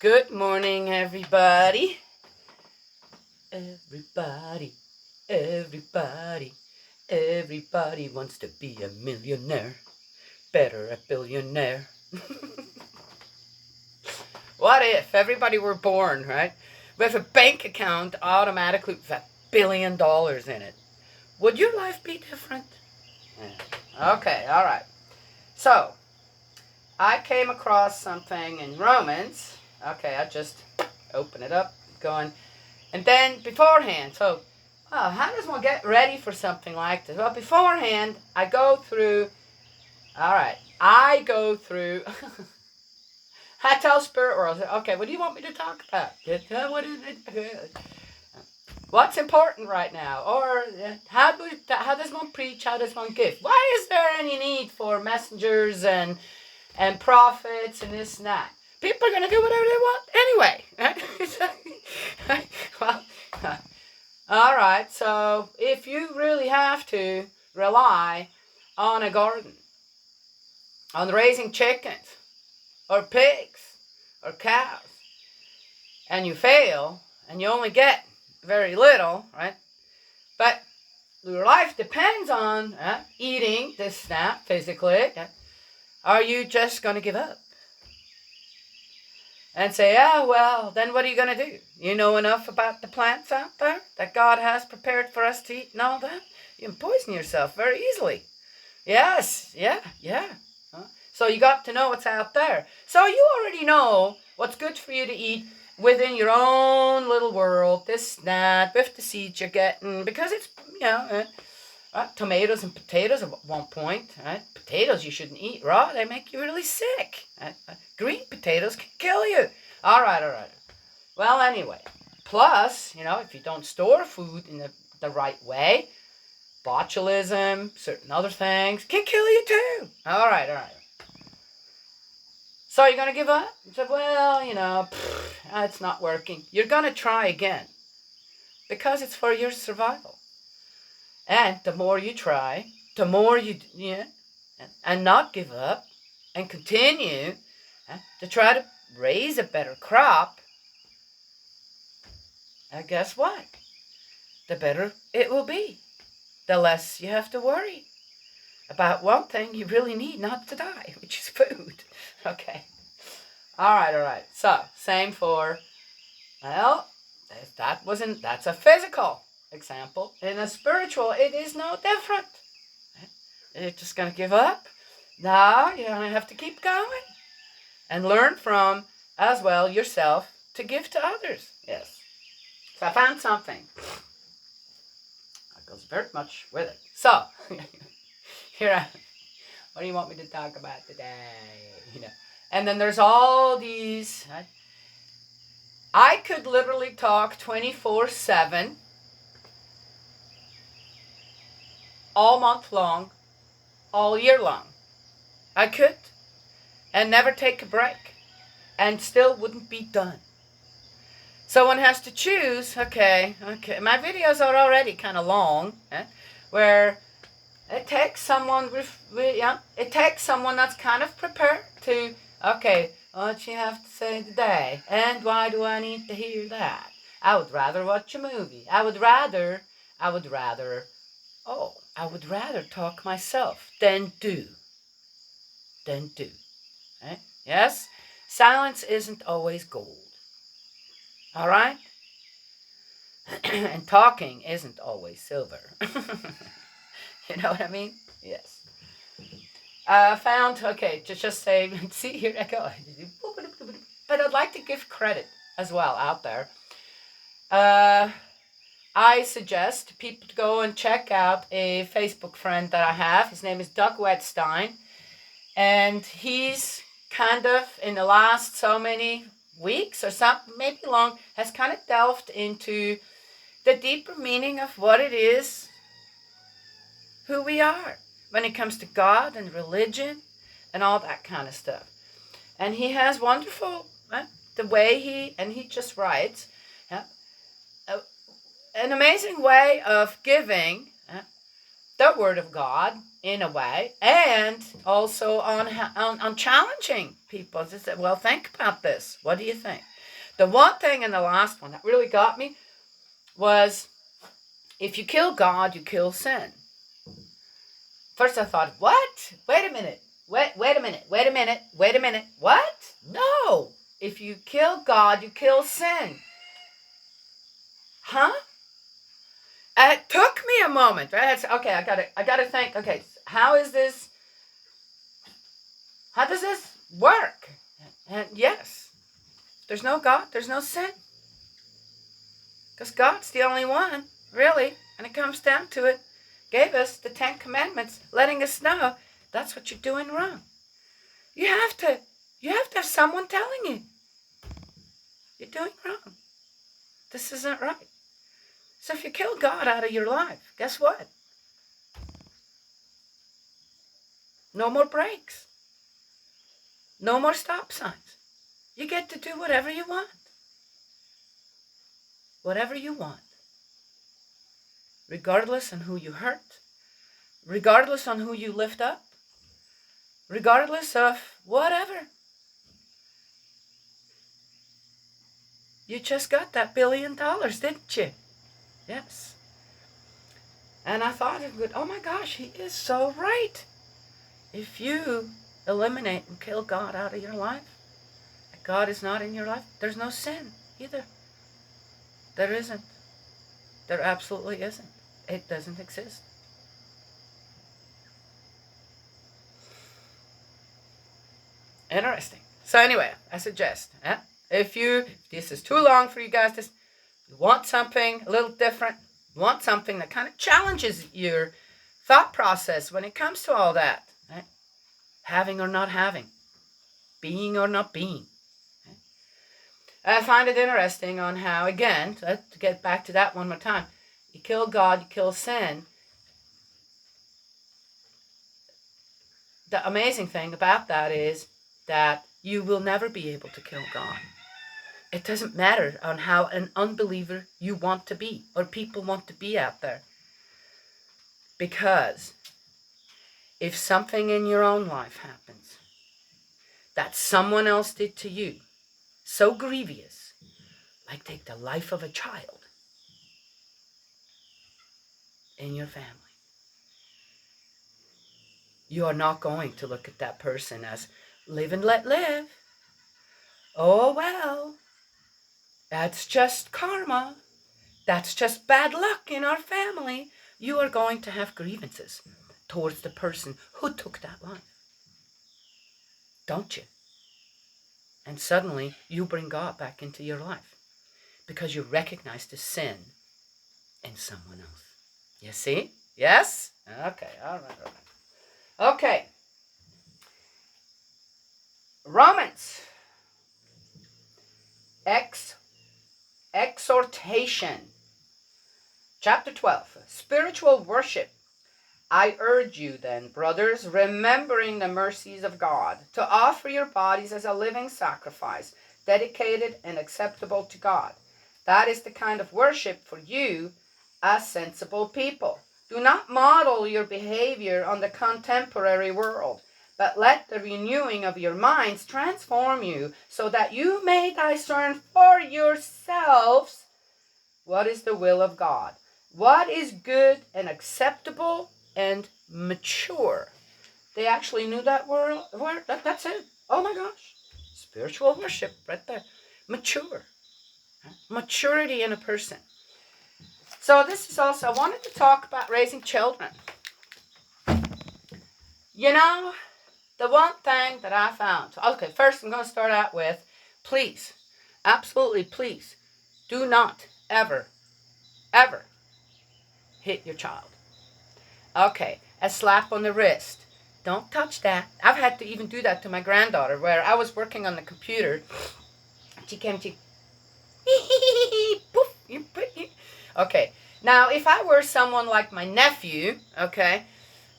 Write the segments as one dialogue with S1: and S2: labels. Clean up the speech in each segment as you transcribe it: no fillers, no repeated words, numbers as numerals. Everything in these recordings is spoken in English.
S1: Good morning, everybody. Everybody, everybody, everybody wants to be a millionaire. Better a billionaire. What if everybody were born, right, with a bank account automatically with $1 billion in it? Would your life be different? Yeah. Okay, all right. So, I came across something in Romans. Okay, I just open it up, going. And then beforehand, so how does one get ready for something like this? Well, beforehand, I go through, I tell Spirit World, okay, what do you want me to talk about? What's important right now? Or how does one preach? How does one give? Why is there any need for messengers and prophets and this and that? People are going to do whatever they want anyway. Well, all right, so if you really have to rely on a garden, on raising chickens or pigs or cows, and you fail and you only get very little, right? But your life depends on eating this snap physically. Are you just going to give up? And say, well, then what are you going to do? You know enough about the plants out there that God has prepared for us to eat and all that? You can poison yourself very easily. Yes, yeah. So you got to know what's out there. So you already know what's good for you to eat within your own little world, this, that, with the seeds you're getting, because it's, tomatoes and potatoes at one point, right? Potatoes you shouldn't eat raw. They make you really sick. Green potatoes can kill you. All right. Well, anyway, plus, if you don't store food in the right way, botulism, certain other things can kill you too. All right. So you're going to give up? You said, well, it's not working. You're going to try again because it's for your survival. And the more you try, the more you, and not give up and continue to try to raise a better crop, guess what? The better it will be. The less you have to worry about one thing you really need not to die, which is food. Okay. All right. So, same for, that's a physical example. In a spiritual, it is no different. You're just going to give up? No, you're going to have to keep going and learn from, as well, yourself to give to others. Yes. So I found something that goes very much with it. So, what do you want me to talk about today? And then there's all these. I could literally talk 24/7, all month long, all year long. I could, and never take a break, and still wouldn't be done. So one has to choose. Okay. My videos are already kind of long, where it takes someone it takes someone that's kind of prepared to, okay, what you have to say today, and why do I need to hear that? I would rather watch a movie. I would rather talk myself than do. Right? Yes? Silence isn't always gold. All right? And talking isn't always silver. You know what I mean? Yes. Found, okay, just say, see, here I go. But I'd like to give credit as well out there. I suggest people to go and check out a Facebook friend that I have. His name is Doug Wetstein. And he's kind of, in the last so many weeks or something, maybe long, has kind of delved into the deeper meaning of what it is, who we are, when it comes to God and religion and all that kind of stuff. And he has wonderful, the way he just writes, an amazing way of giving the Word of God in a way, and also on challenging people. Just say, well, think about this. What do you think? The one thing in the last one that really got me was, if you kill God, you kill sin. First I thought, what? Wait a minute. Wait a minute. What? No. If you kill God, you kill sin. Huh? It took me a moment. Right? Okay, I gotta think. Okay, how does this work? And yes, there's no God, there's no sin. Because God's the only one, really, and it comes down to it, gave us the 10 Commandments, letting us know that's what you're doing wrong. You have to have someone telling you, you're doing wrong. This isn't right. So if you kill God out of your life, guess what? No more brakes. No more stop signs. You get to do whatever you want. Whatever you want. Regardless on who you hurt. Regardless on who you lift up. Regardless of whatever. You just got that $1 billion, didn't you? Yes. And I thought, oh my gosh, he is so right. If you eliminate and kill God out of your life, God is not in your life, there's no sin either. There isn't. There absolutely isn't. It doesn't exist. Interesting. So anyway, I suggest, if this is too long for you guys, you want something a little different, you want something that kind of challenges your thought process when it comes to all that, right? Having or not having, being or not being. Right? I find it interesting on how, again, to get back to that one more time, you kill God, you kill sin. The amazing thing about that is that you will never be able to kill God. It doesn't matter on how an unbeliever you want to be or people want to be out there. Because if something in your own life happens that someone else did to you, so grievous, like take the life of a child in your family, you are not going to look at that person as live and let live. Oh, well, that's just karma. That's just bad luck in our family. You are going to have grievances towards the person who took that life. Don't you? And suddenly you bring God back into your life because you recognize the sin in someone else. You see? Yes? Okay, all right. Okay. Romans. Exhortation. Chapter 12. Spiritual worship. I urge you then, brothers, remembering the mercies of God, to offer your bodies as a living sacrifice, dedicated and acceptable to God. That is the kind of worship for you as sensible people. Do not model your behavior on the contemporary world, but let the renewing of your minds transform you, so that you may discern for yourselves what is the will of God, what is good and acceptable and mature. They actually knew that word. That's it. Oh my gosh. Spiritual worship right there. Mature. Maturity in a person. So this is also, I wanted to talk about raising children. You know, the one thing that I found. Okay, first I'm going to start out with, please, absolutely please, do not ever hit your child. Okay, a slap on the wrist. Don't touch that. I've had to even do that to my granddaughter, where I was working on the computer. She came to, poof. Okay, now if I were someone like my nephew, okay,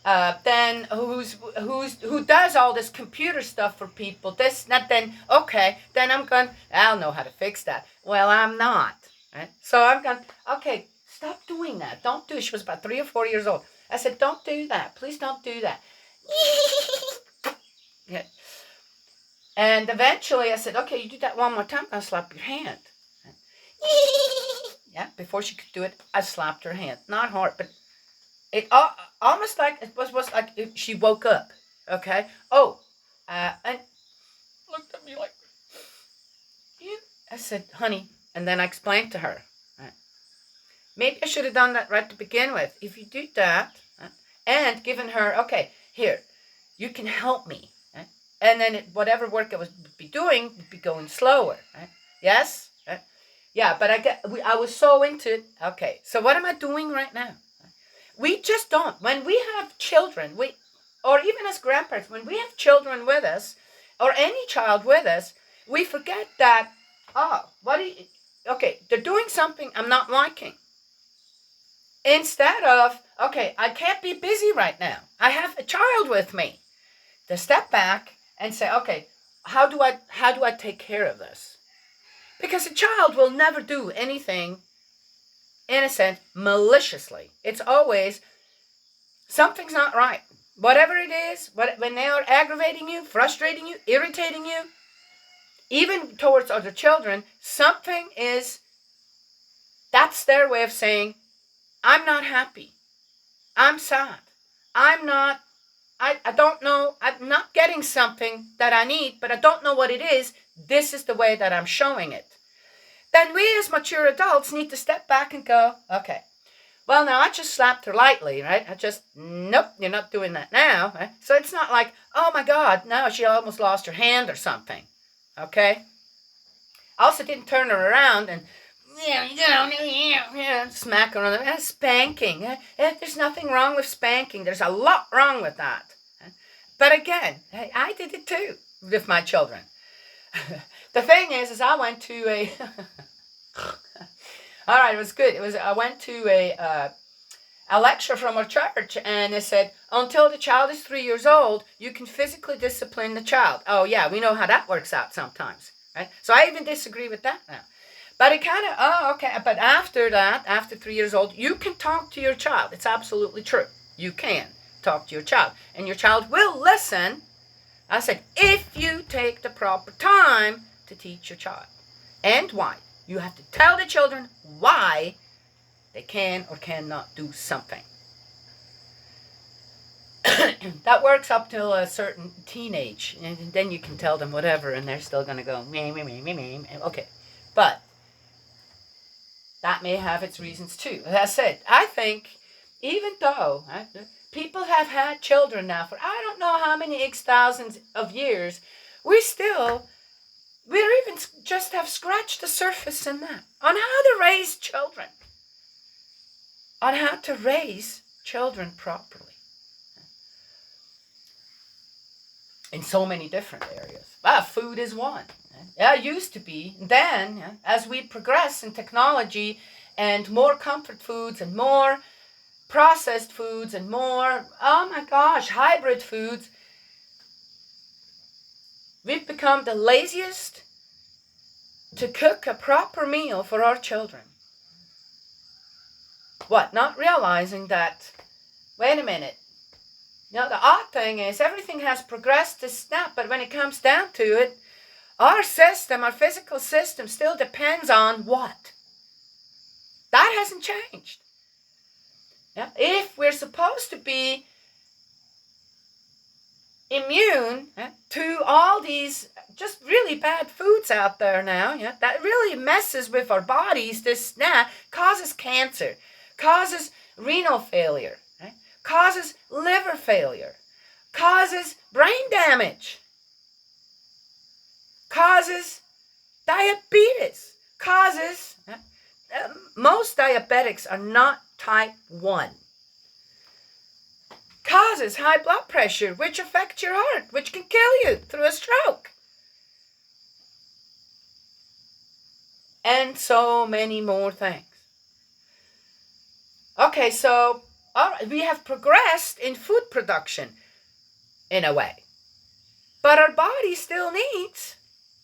S1: then who does all this computer stuff for people, then I'll know how to fix that. Well, I'm not. Right? So I'm going, okay, stop doing that. Don't do it. She was about 3 or 4 years old. I said, don't do that. Please don't do that. Yeah. And eventually I said, okay, you do that one more time, I'll slap your hand. Yeah, before she could do it, I slapped her hand. Not hard, but it almost like it was like she woke up. Okay. Oh, and looked at me like, you. I said, honey, and then I explained to her. Right, maybe I should have done that right to begin with. If you do that, and given her, okay, here, you can help me. Right? And then whatever work I would be doing would be going slower. Right? Yes? Right? Yeah, but I was so into it. Okay, so what am I doing right now? We just don't. When we have children, or even as grandparents, when we have children with us, or any child with us, we forget that, okay, they're doing something I'm not liking. Instead of, okay, I can't be busy right now. I have a child with me. To step back and say, okay, how do I take care of this? Because a child will never do anything, in a sense, maliciously. It's always something's not right. Whatever it is, when they are aggravating you, frustrating you, irritating you, even towards other children, that's their way of saying, I'm not happy. I'm sad. I don't know. I'm not getting something that I need, but I don't know what it is. This is the way that I'm showing it. Then we as mature adults need to step back and go, okay, well, now I just slapped her lightly, right? Nope, you're not doing that now. Right? So it's not like, oh my God, now she almost lost her hand or something. Okay? I also didn't turn her around and smack her on the spanking. There's nothing wrong with spanking. There's a lot wrong with that. But again, I did it too with my children. The thing is I went to a all right, it was good. I went to a lecture from our church, and it said, until the child is 3 years old, you can physically discipline the child. Oh yeah, we know how that works out sometimes, right? So I even disagree with that now. But it kind of, okay. But after that, after 3 years old, you can talk to your child. It's absolutely true. You can talk to your child, and your child will listen. I said, if you take the proper time to teach your child. And why. You have to tell the children why they can or cannot do something. That works up till a certain teenage, and then you can tell them whatever, and they're still going to go, meh, meh, meh, meh, meh. Okay. But that may have its reasons too. As I said, I think even though people have had children now for I don't know how many X thousands of years, we're even just have scratched the surface in that. On how to raise children. On how to raise children properly. In so many different areas. Food is one. Yeah, it used to be. Then, as we progress in technology and more comfort foods and more processed foods and more, oh my gosh, hybrid foods, we've become the laziest to cook a proper meal for our children. What? Not realizing that, wait a minute. The odd thing is everything has progressed to snap, but when it comes down to it, our system, our physical system still depends on what? That hasn't changed. Yeah? If we're supposed to be immune to all these just really bad foods out there now, that really messes with our bodies, this causes cancer, causes renal failure, causes liver failure, causes brain damage, causes diabetes, causes, most diabetics are not type 1, causes high blood pressure, which affects your heart, which can kill you through a stroke. And so many more things. Okay, so we have progressed in food production in a way. But our body still needs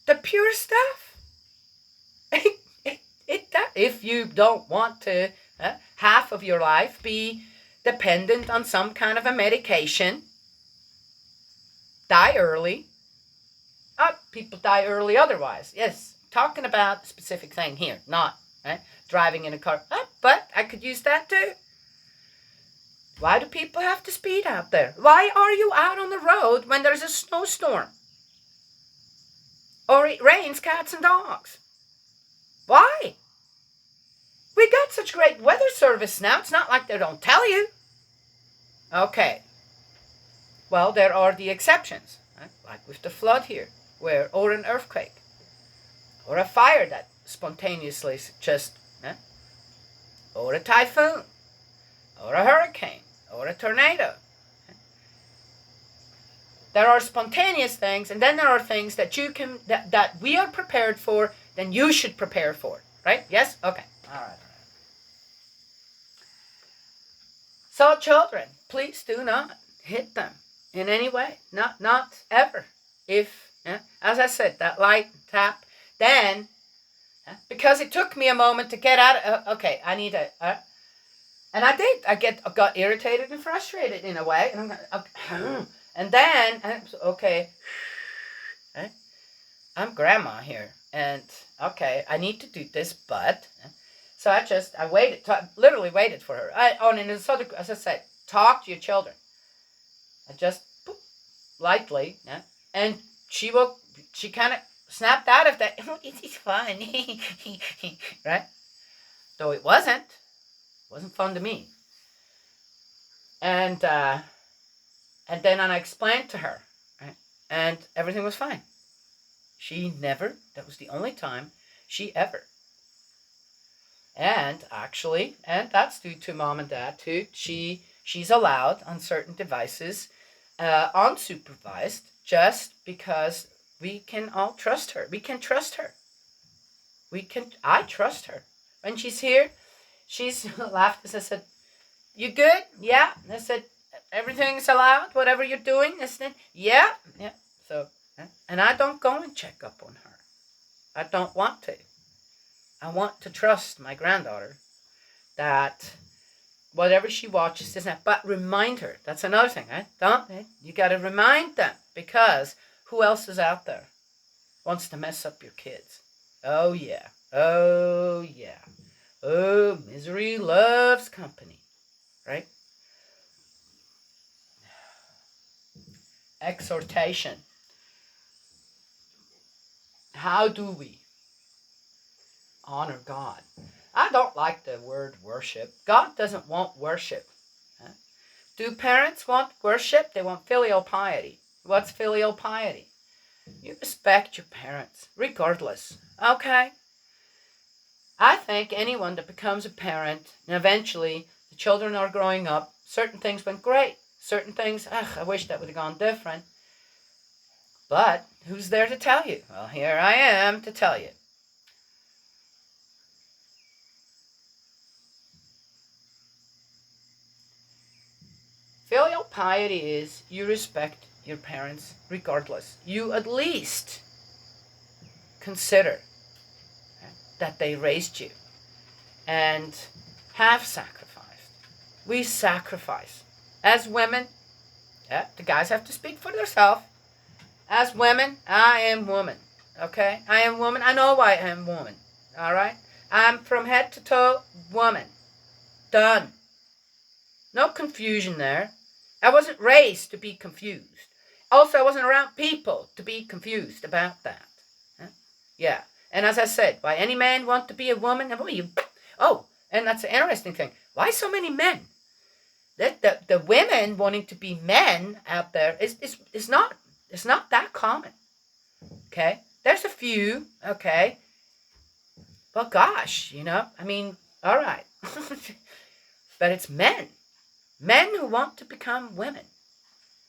S1: the pure stuff. If you don't want to half of your life be dependent on some kind of a medication, die early. People die early otherwise. Yes, talking about a specific thing here, not driving in a car. But I could use that too. Why do people have to speed out there? Why are you out on the road when there's a snowstorm? Or it rains cats and dogs? Why? We got such great weather service now. It's not like they don't tell you. Okay. Well, there are the exceptions, like with the flood here, or an earthquake, or a fire that spontaneously just, or a typhoon, or a hurricane, or a tornado. There are spontaneous things, and then there are things that that we are prepared for, then you should prepare for, right? Yes? Okay. All right. So children, please do not hit them in any way. Not ever. If, as I said, that light tap, then, because it took me a moment to get out of, okay, I need and I did. I got irritated and frustrated in a way, and I'm going, okay, and then, okay, I'm grandma here, and okay, I need to do this, but, so I waited, literally waited for her. And as I said, talk to your children. I just, lightly, and she kind of snapped out of that, it's fun, right? Though it wasn't fun to me. And then I explained to her, right? And everything was fine. That was the only time she ever. And actually, and that's due to mom and dad too, she's allowed on certain devices, unsupervised, just because we can all trust her. We can trust her. I trust her. When she's here, she's laughed as I said, "You good?" "Yeah." I said, "Everything's allowed, whatever you're doing?" I said, Yeah. So, and I don't go and check up on her. I don't want to. I want to trust my granddaughter that whatever she watches is not. But remind her. That's another thing, right? You got to remind them, because who else is out there wants to mess up your kids? Oh yeah. Oh yeah. Oh, misery loves company, right? Exhortation. How do we honor God? I don't like the word worship. God doesn't want worship. Do parents want worship? They want filial piety. What's filial piety? You respect your parents, regardless. Okay? I think anyone that becomes a parent, and eventually the children are growing up, certain things went great. Certain things, I wish that would have gone different. But who's there to tell you? Well, here I am to tell you. Filial piety is you respect your parents regardless. You at least consider that they raised you and have sacrificed. We sacrifice. As women, the guys have to speak for themselves. As women, I am woman. Okay? I am woman. I know I am woman. All right? I'm from head to toe woman. Done. No confusion there. I wasn't raised to be confused. Also, I wasn't around people to be confused about that. Yeah. And as I said, why any man want to be a woman? Oh, and that's an interesting thing. Why so many men? The women wanting to be men out there is not that common. Okay? There's a few, okay? Well, gosh, I mean, all right. But it's men. Men who want to become women.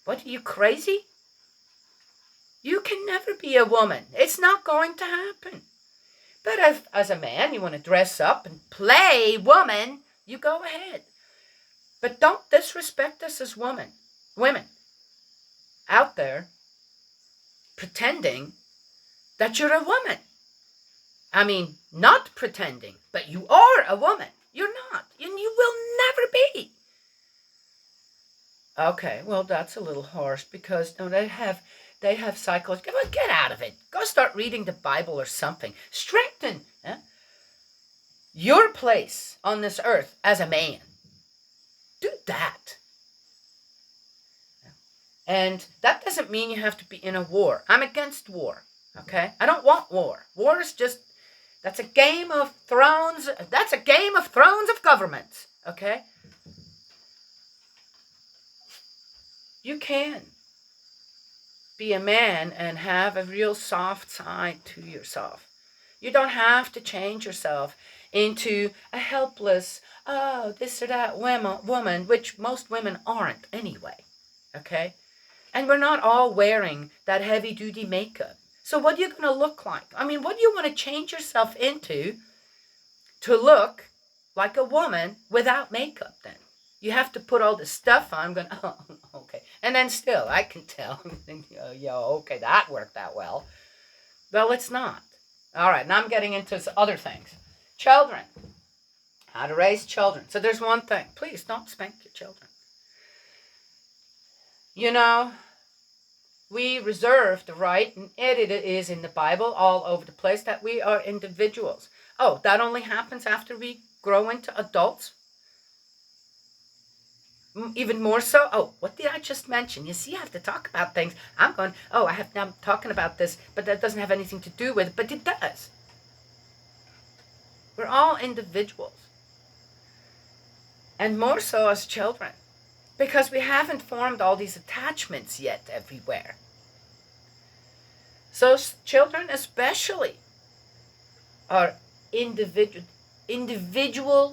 S1: What, are you crazy? You can never be a woman. It's not going to happen. But as a man, you want to dress up and play woman, you go ahead. But don't disrespect us as women out there pretending that you're a woman. I mean, not pretending, but you are a woman. You're not. And you will never be. Okay, well that's a little harsh because no, they have psychology. Well, get out of it. Go start reading the Bible or something. Strengthen your place on this earth as a man. Do that. And that doesn't mean you have to be in a war. I'm against war. Okay? I don't want war. War is just that's a game of thrones. That's a game of thrones of governments. Okay? You can be a man and have a real soft side to yourself. You don't have to change yourself into a helpless, oh, this or that woman, which most women aren't anyway. Okay? And we're not all wearing that heavy duty makeup. So what are you going to look like? I mean, what do you want to change yourself into to look like a woman without makeup then? You have to put all this stuff on. I'm going, oh, okay. And then still, I can tell. Okay, that worked out well. Well, it's not. All right, now I'm getting into other things. Children. How to raise children. So there's one thing. Please don't spank your children. You know, we reserve the right, and it is in the Bible all over the place, that we are individuals. Oh, that only happens after we grow into adults? Even more so? Oh, what did I just mention? You see, I have to talk about things. I'm talking about this, but that doesn't have anything to do with it, but it does. We're all individuals. And more so as children. Because we haven't formed all these attachments yet everywhere. So children especially are individual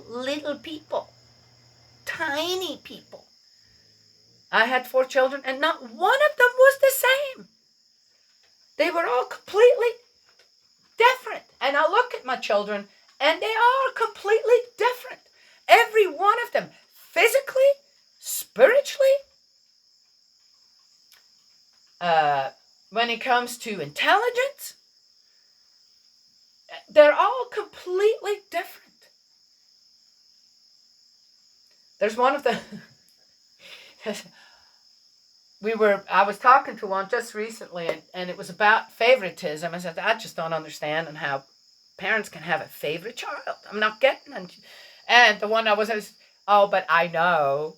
S1: little people. Tiny people. I had 4 children and not one of them was the same. They were all completely different. And I look at my children and they are completely different. Every one of them, physically, spiritually, when it comes to intelligence, they're all completely different. There's one of the I was talking to one just recently, and it was about favoritism. I said, I just don't understand and how parents can have a favorite child. I'm not getting it. And the one I was, oh, but I know.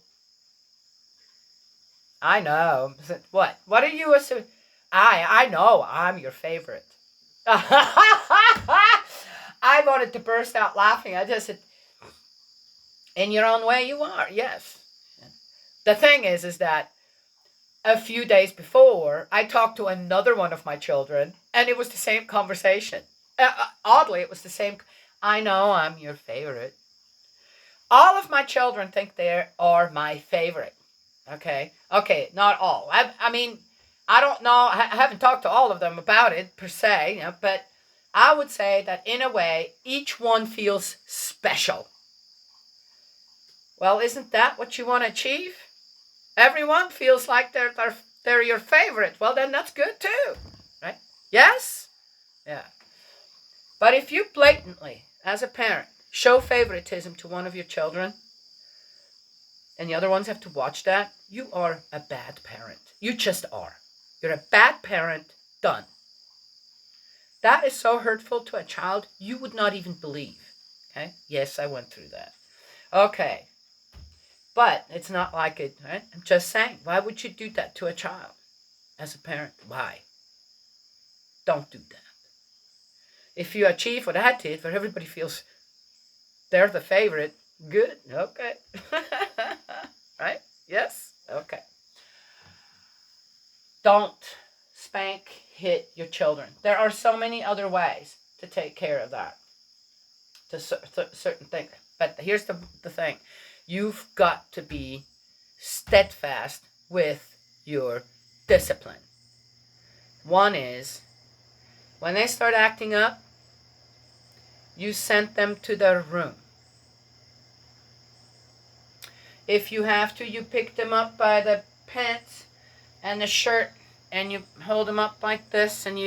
S1: I said, what? What are you assuming? I know I'm your favorite. I wanted to burst out laughing. I just said, in your own way you are, yes. The thing is that a few days before, I talked to another one of my children, and it was the same conversation. Oddly, it was the same. I know I'm your favorite. All of my children think they are my favorite. Okay, not all. I mean, I don't know. I haven't talked to all of them about it per se, but I would say that in a way, each one feels special. Well, isn't that what you want to achieve? Everyone feels like they're your favorite. Well, then that's good too, right? Yes? Yeah. But if you blatantly, as a parent, show favoritism to one of your children, and the other ones have to watch that, you are a bad parent. You just are. You're a bad parent. Done. That is so hurtful to a child, you would not even believe. Okay? Yes, I went through that. Okay. But it's not like it, right? I'm just saying, why would you do that to a child as a parent? Why? Don't do that. If you achieve what I did, where everybody feels they're the favorite, good, okay. Right? Yes? Okay. Don't spank, hit your children. There are so many other ways to take care of that, to certain things. But here's the thing. You've got to be steadfast with your discipline. One is, when they start acting up, you send them to their room. If you have to, you pick them up by the pants and the shirt, and you hold them up like this, and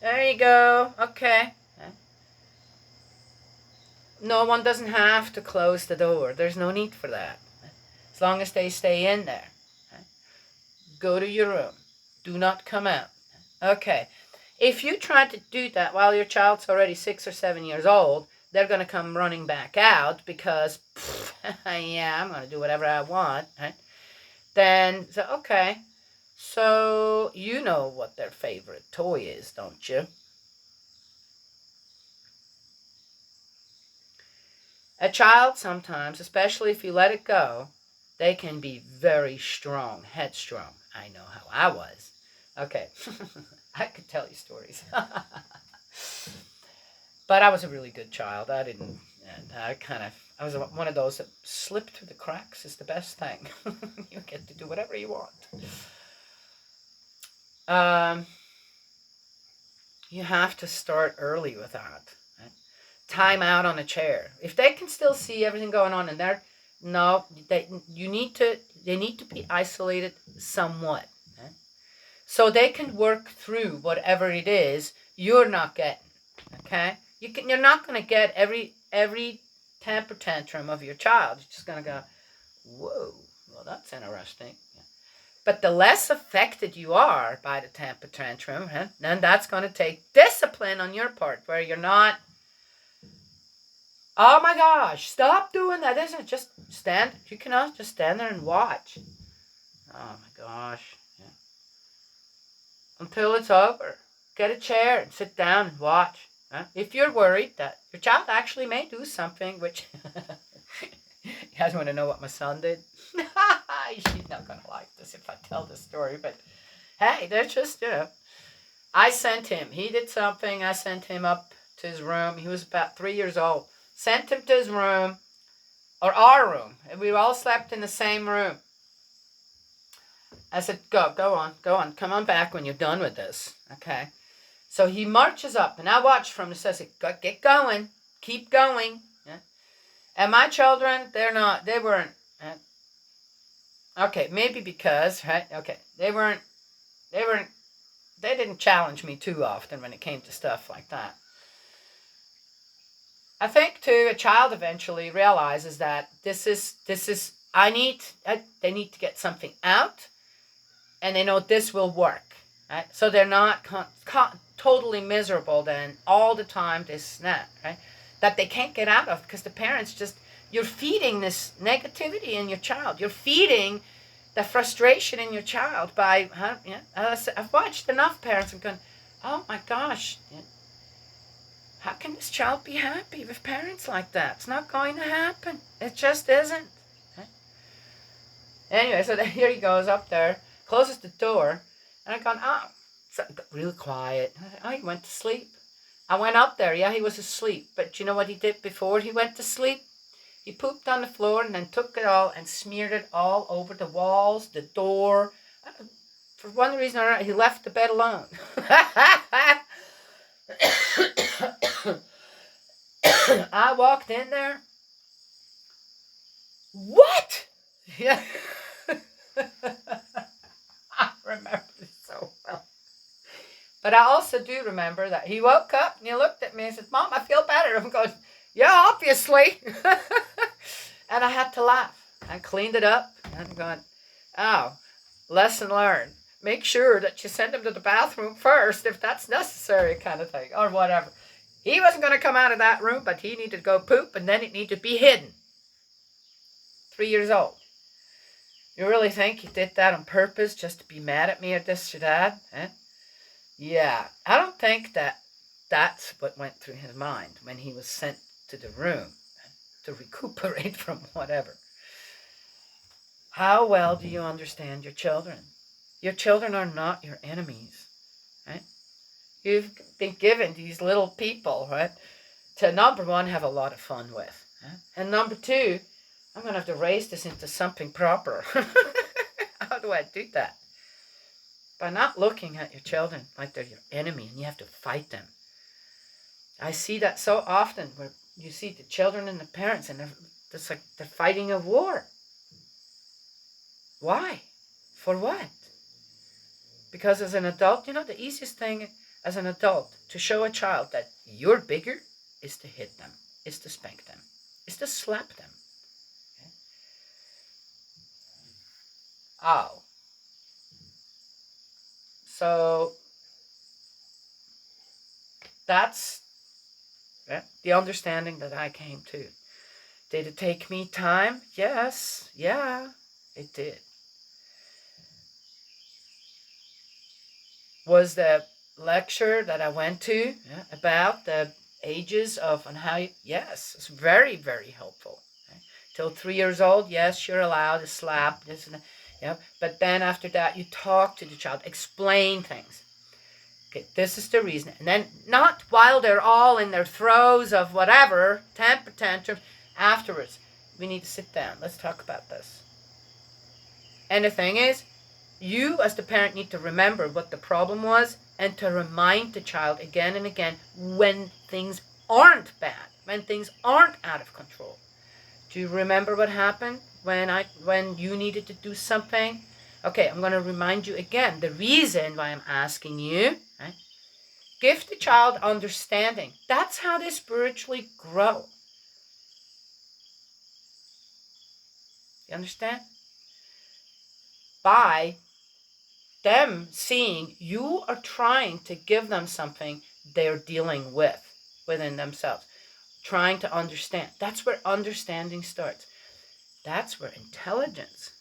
S1: there you go, okay. No one doesn't have to close the door. There's no need for that. As long as they stay in there. Go to your room. Do not come out. Okay. If you try to do that while your child's already 6 or 7 years old, they're going to come running back out because, yeah, I'm going to do whatever I want. Right? Then, so, okay. So, you know what their favorite toy is, don't you? A child sometimes, especially if you let it go, they can be very strong, headstrong. I know how I was. Okay, I could tell you stories. But I was a really good child. I didn't, I was one of those that slipped through the cracks is the best thing. You get to do whatever you want. You have to start early with that. Right? Time out on a chair. If they can still see everything going on in there, no, they need to be isolated somewhat. Right? So they can work through whatever it is you're not getting. Okay? You're not going to get every temper tantrum of your child. You're just going to go, whoa, well, that's interesting. But the less affected you are by the temper tantrum, then that's going to take discipline on your part, where you're not, oh my gosh, stop doing that. Isn't it? Just stand. You cannot just stand there and watch. Oh my gosh. Yeah. Until it's over. Get a chair and sit down and watch. If you're worried that your child actually may do something, which you guys want to know what my son did? She's not going to like this if I tell this story, but hey, that's just, I sent him. He did something. I sent him up to his room. He was about 3 years old. Sent him to his room, or our room, and we all slept in the same room. I said, go on, come on back when you're done with this, okay? So he marches up, and I watched from the side. I said, get going, keep going. Yeah? And my children, they weren't, okay, maybe because, right, okay, they didn't challenge me too often when it came to stuff like that. I think too, a child eventually realizes that they need to get something out, and they know this will work, right? So they're not totally miserable then all the time, this and that, right? That they can't get out of because the parents just, you're feeding this negativity in your child. You're feeding the frustration in your child by, I've watched enough parents and gone, oh my gosh, how can this child be happy with parents like that? It's not going to happen. It just isn't. Right? Anyway, so here he goes up there, closes the door, and I'm going, so real quiet. Oh, he went to sleep. I went up there. Yeah, he was asleep. But you know what he did before he went to sleep? He pooped on the floor and then took it all and smeared it all over the walls, the door. For one reason or another, he left the bed alone. I walked in there. What? Yeah. I remember this so well. But I also do remember that he woke up and he looked at me and said, Mom, I feel better. I'm going, yeah, obviously. And I had to laugh. I cleaned it up. And I'm going, oh, lesson learned. Make sure that you send him to the bathroom first if that's necessary, kind of thing, or whatever. He wasn't going to come out of that room, but he needed to go poop, and then it needed to be hidden. 3 years old. You really think he did that on purpose just to be mad at me or this or that? Yeah, I don't think that's what went through his mind when he was sent to the room to recuperate from whatever. How well do you understand your children? Your children are not your enemies, right? You've been given these little people, right, to, number one, have a lot of fun with. Right? And number two, I'm going to have to raise this into something proper. How do I do that? By not looking at your children like they're your enemy and you have to fight them. I see that so often where you see the children and the parents and it's like they're fighting a war. Why? For what? Because as an adult, the easiest thing as an adult to show a child that you're bigger is to hit them, is to spank them, is to slap them. Okay? Oh. So that's the understanding that I came to. Did it take me time? Yes. Yeah, it did. Was the lecture that I went to about the ages of and how yes, it's very, very helpful. Till 3 years old, yes, you're allowed to slap this and that. Yeah, but then after that, you talk to the child, explain things. Okay, this is the reason. And then not while they're all in their throes of whatever, temper tantrum, afterwards. We need to sit down. Let's talk about this. And the thing is, you as the parent need to remember what the problem was and to remind the child again and again when things aren't bad, when things aren't out of control. Do you remember what happened when you needed to do something? Okay, I'm going to remind you again the reason why I'm asking you. Right? Give the child understanding. That's how they spiritually grow. You understand? By them seeing you are trying to give them something they're dealing with within themselves. Trying to understand. That's where understanding starts. That's where intelligence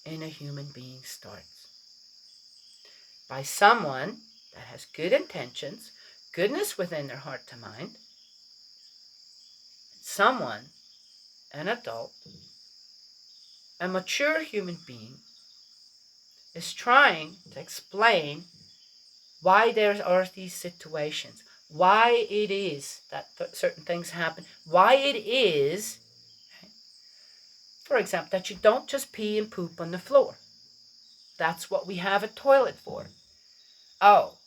S1: in a human being starts. By someone that has good intentions, goodness within their heart to mind, someone, an adult, a mature human being, is trying to explain why there are these situations, why it is that certain things happen, why it is, for example, that you don't just pee and poop on the floor. That's what we have a toilet for. Oh,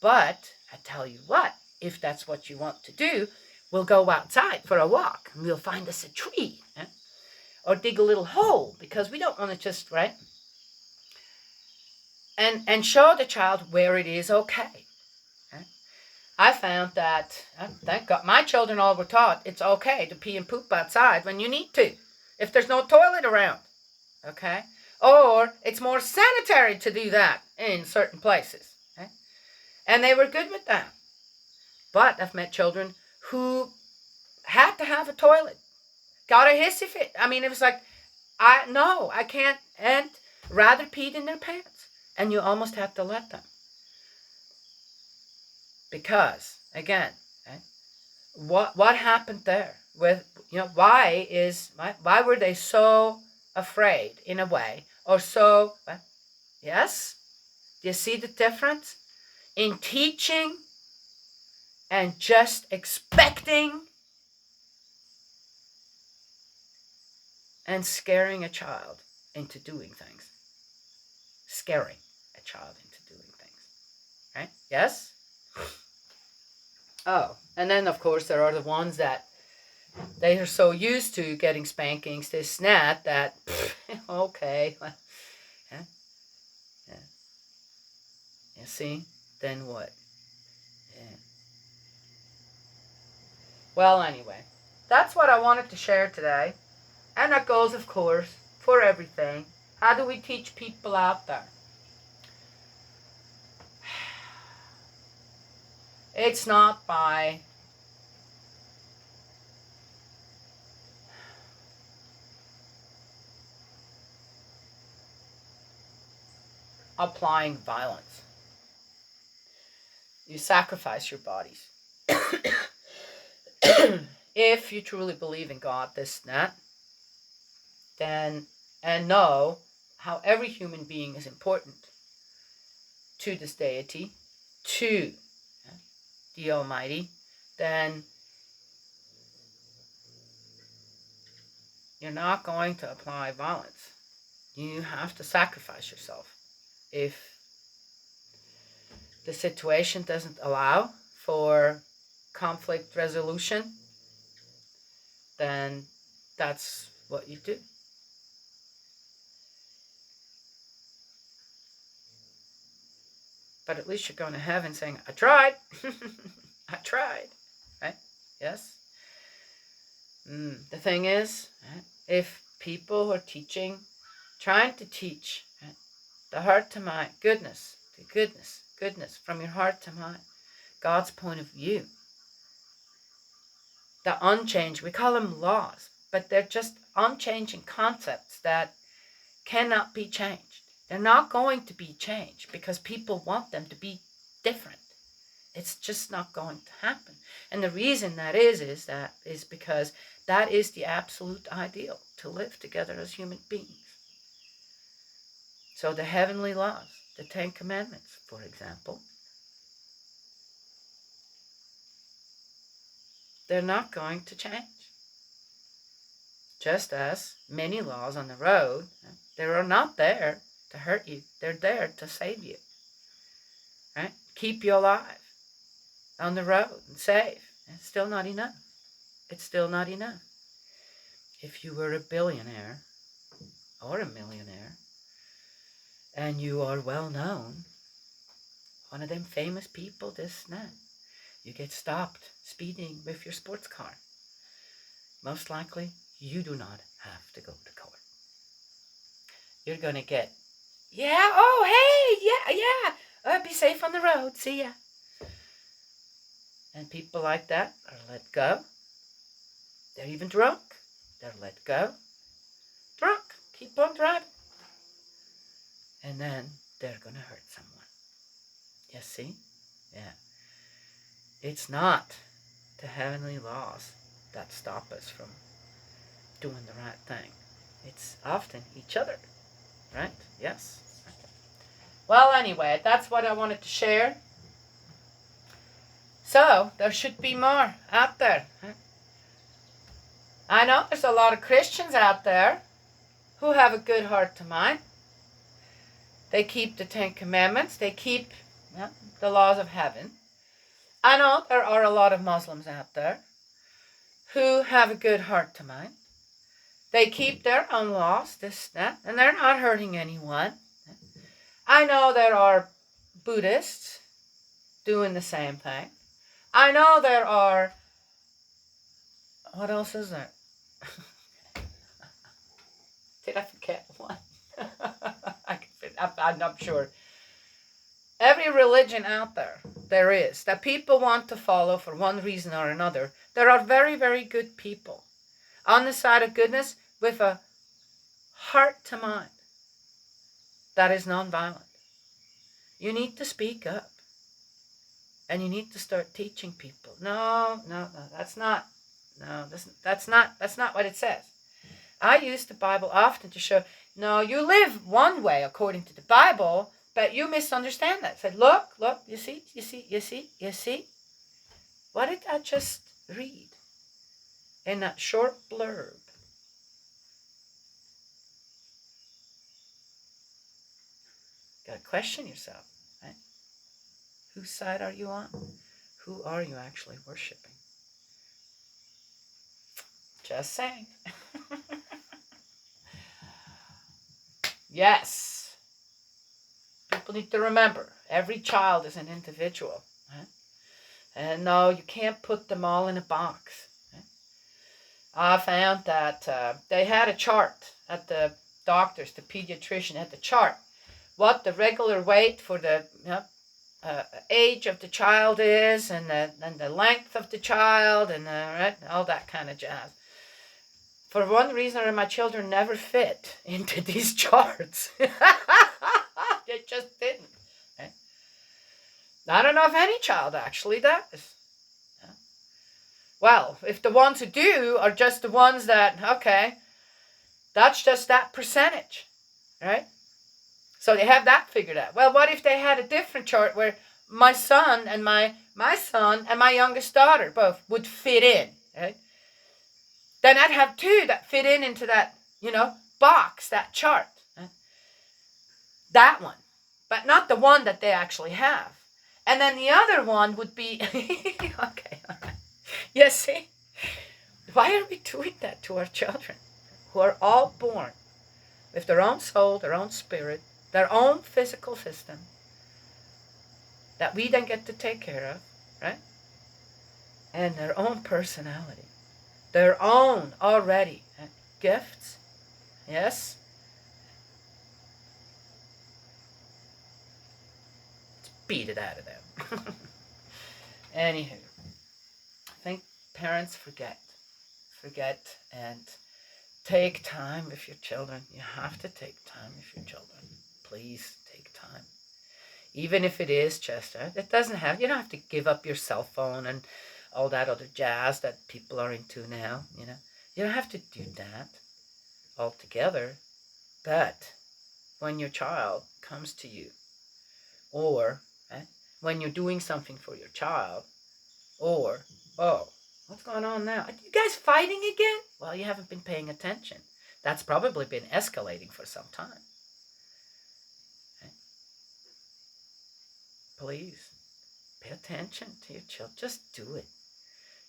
S1: but I tell you what, if that's what you want to do, we'll go outside for a walk and we'll find us a tree. Or dig a little hole because we don't want to just, right? And show the child where it is okay. I found that, thank God, my children all were taught it's okay to pee and poop outside when you need to, if there's no toilet around, okay? Or it's more sanitary to do that in certain places, okay? And they were good with that. But I've met children who had to have a toilet, got a hissy fit. I mean, it was like, I can't, and rather peed in their pants. And you almost have to let them. Because, again, what happened there? With, why were they so afraid in a way? Or so, yes? Do you see the difference? In teaching and just expecting and scaring a child into doing things. Scaring a child into doing things. Right? Yes? Oh, and then of course there are the ones that they are so used to getting spankings, this and that, okay. Yeah. Yeah. You see? Then what? Yeah. Well, anyway, that's what I wanted to share today. And that goes, of course, for everything. How do we teach people out there? It's not by applying violence. You sacrifice your bodies. If you truly believe in God, this and that, then, and know how every human being is important to this deity, to the Almighty, then you're not going to apply violence. You have to sacrifice yourself. If the situation doesn't allow for conflict resolution, then that's what you do. But at least you're going to heaven saying, I tried. I tried. Right? Yes? The thing is, right, if people are teaching, trying to teach, right, the heart to mind, goodness, The goodness from your heart to mind. God's point of view. The unchanged, we call them laws, but they're just unchanging concepts that cannot be changed. They're not going to be changed because people want them to be different. It's just not going to happen. And the reason that is because that is the absolute ideal, to live together as human beings. So the heavenly laws, the Ten Commandments, for example, they're not going to change. Just as many laws on the road, they are not there to hurt you. They're there to save you. Right? Keep you alive on the road and safe. It's still not enough. It's still not enough. If you were a billionaire or a millionaire and you are well known, one of them famous people, this and that, you get stopped speeding with your sports car. Most likely, you do not have to go to court. You're going to get, be safe on the road, see ya. And people like that are let go. They're even drunk. They're let go. Drunk. Keep on driving. And then they're going to hurt someone. You see? Yeah. It's not the heavenly laws that stop us from doing the right thing. It's often each other. Right? Yes. Well, anyway, that's what I wanted to share. So, there should be more out there. I know there's a lot of Christians out there who have a good heart to mind. They keep the Ten Commandments. They keep the laws of heaven. I know there are a lot of Muslims out there who have a good heart to mind. They keep their own laws, this, that, and they're not hurting anyone. I know there are Buddhists doing the same thing. I know there are, what else is there? Did I forget one? I'm not sure. Every religion out there is, that people want to follow for one reason or another. There are very, very good people on the side of goodness with a heart to mind that is nonviolent. You need to speak up. And you need to start teaching people. No, that's not what it says. I use the Bible often to show, no, you live one way according to the Bible, but you misunderstand that. I said, look, you see? What did I just read in that short blurb? Got to question yourself, right? Whose side are you on? Who are you actually worshiping? Just saying. Yes. People need to remember, every child is an individual. Right? And no, you can't put them all in a box. Right? I found that they had a chart at the doctors, the pediatrician had the chart. What the regular weight for the age of the child is, and the length of the child, and all that kind of jazz. For one reason or another, my children never fit into these charts. They just didn't. Right? I don't know if any child actually does. Well, if the ones who do are just the ones that, okay, that's just that percentage, right? So they have that figured out. Well, what if they had a different chart where my son and my son and my youngest daughter both would fit in, right? Then I'd have two that fit into that, box, that chart. Right? That one, but not the one that they actually have. And then the other one would be, okay, all right. You see, why are we doing that to our children who are all born with their own soul, their own spirit, their own physical system that we then get to take care of, right? And their own personality, their own already gifts, yes? beat it out of them. Anywho, I think parents forget and take time with your children. You have to take time with your children. Please take time. Even if it is just, it doesn't have, you don't have to give up your cell phone and all that other jazz that people are into now, you know. You don't have to do that altogether. But when your child comes to you, or when you're doing something for your child, or, oh, what's going on now? Are you guys fighting again? Well, you haven't been paying attention. That's probably been escalating for some time. Okay? Please, pay attention to your children. Just do it.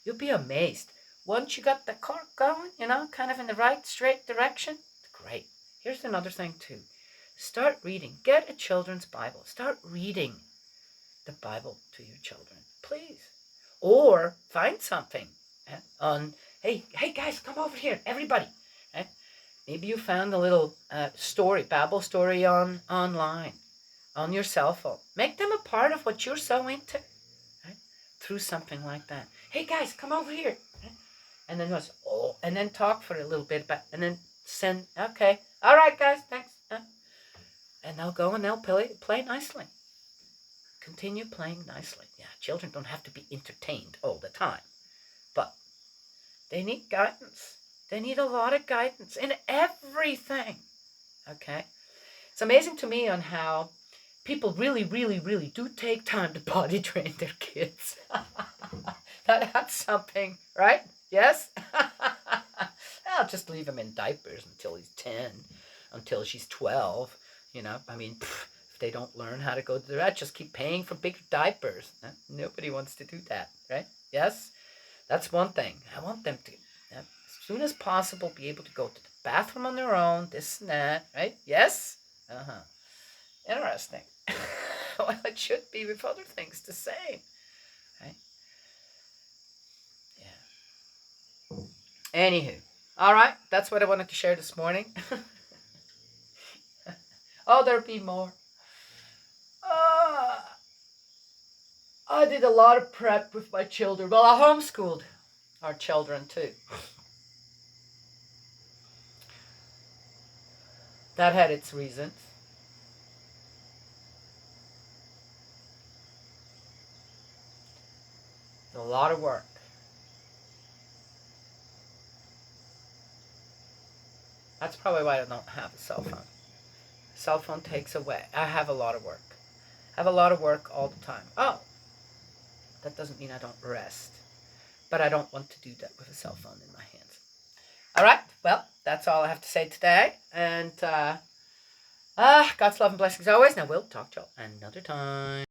S1: You'll be amazed. Once you got the cork going, you know, kind of in the right, straight direction, it's great. Here's another thing, too. Start reading. Get a children's Bible. Start reading the Bible to your children, please. Or find something on, hey guys, come over here, everybody. Maybe you found a little story, Bible story online, on your cell phone. Make them a part of what you're so into, right? Through something like that. Hey guys, come over here. Right? And then and then talk for a little bit about, and then send, okay, all right guys, thanks. And they'll go and they'll play nicely. Continue playing nicely. Yeah, children don't have to be entertained all the time, but they need guidance. They need a lot of guidance in everything. Okay? It's amazing to me on how people really, really, really do take time to potty train their kids. That's something, right? Yes? I'll just leave him in diapers until he's 10, until she's 12. You know, I mean, if they don't learn how to go to the vet, just keep paying for bigger diapers. Nobody wants to do that, right? Yes? That's one thing. I want them to, as soon as possible, be able to go to the bathroom on their own, this and that, right? Yes? Uh-huh. Interesting. Well, it should be with other things the same, right? Yeah. Anywho, all right, that's what I wanted to share this morning. Oh, there'll be more. I did a lot of prep with my children. Well, I homeschooled our children too. That had its reasons. A lot of work. That's probably why I don't have a cell phone. Cell phone takes away. I have a lot of work. I have a lot of work all the time. Oh, that doesn't mean I don't rest. But I don't want to do that with a cell phone in my hands. All right. Well, that's all I have to say today. And God's love and blessings always. Now we'll talk to you another time.